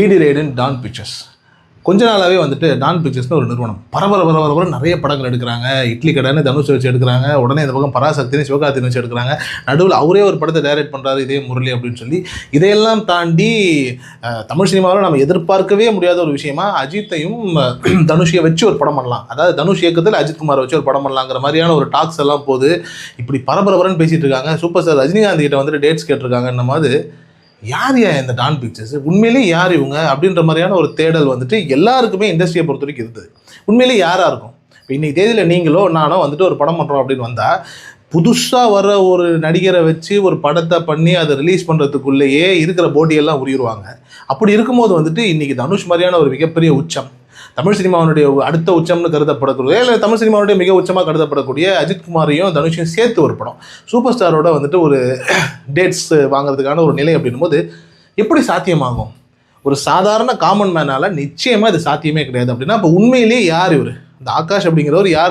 ED ride Don pictures. கொஞ்ச நாளாகவே வந்துட்டு டான் பிக்சர்ஸ்னு ஒரு நிறுவனம் பரபர நிறைய படங்கள் எடுக்கிறாங்க. இட்லி கடைன்னு தனுஷ் வச்சு எடுக்கிறாங்க, உடனே இந்த பக்கம் பராசக்தின்னு சிவகார்த்தின்னு வச்சு எடுக்கிறாங்க, நடுவில் அவரே ஒரு படத்தை டைரக்ட் பண்ணுறாரு இதே முரளி அப்படின்னு சொல்லி. இதையெல்லாம் தாண்டி தமிழ் சினிமாவில் நம்ம எதிர்பார்க்கவே முடியாத ஒரு விஷயமா அஜித்தையும் தனுஷியை வச்சு ஒரு படம் பண்ணலாம், அதாவது தனுஷ் இயக்கத்தில் அஜித்குமாரை வச்சு ஒரு படம் பண்ணலாங்கிற மாதிரியான ஒரு டாக்ஸ் எல்லாம் போது இப்படி பரபரன்னு பேசிகிட்டு இருக்காங்க. சூப்பர் ஸ்டார் ரஜினிகாந்த் கிட்ட வந்துட்டு டேட்ஸ் கேட்டிருக்காங்கன்ன மாதிரி யார் இந்த டான் பிக்சர்ஸ், உண்மையிலேயே யார் இவங்க அப்படின்ற மாதிரியான ஒரு தேடல் வந்துட்டு எல்லாருக்குமே இண்டஸ்ட்ரியை பொறுத்த வரைக்கும் இருந்தது. உண்மையிலேயே யாராக இருக்கும்? இப்போ இன்றைக்கி தேதியில் நீங்களோ நானோ வந்துட்டு ஒரு படம் பண்ணுறோம் அப்படின்னு வந்தால் புதுசாக வர ஒரு நடிகரை வச்சு ஒரு படத்தை பண்ணி அதை ரிலீஸ் பண்ணுறதுக்குள்ளேயே இருக்கிற போட்டியெல்லாம் உரிடுவாங்க. அப்படி இருக்கும்போது வந்துட்டு இன்றைக்கி தனுஷ் மாதிரியான ஒரு மிகப்பெரிய உச்சம், தமிழ் சினிமாவுடைய அடுத்த உச்சம்னு கருதப்படக்கூடிய, இல்லை தமிழ் சினிமாவுடைய மிக உச்சமாக கருதப்படக்கூடிய அஜித்குமாரையும் தனுஷையும் சேர்த்து ஒரு படம் சூப்பர் ஸ்டாரோட வந்துட்டு ஒரு டேட்ஸ் வாங்குறதுக்கான ஒரு நிலை அப்படின்னும் போது எப்படி சாத்தியமாகும்? ஒரு சாதாரண காமன் மேனால் நிச்சயமாக இது சாத்தியமே கிடையாது. அப்படின்னா இப்போ உண்மையிலேயே யார் இவர்? இந்த ஆகாஷ் அப்படிங்கிறவர் யார்?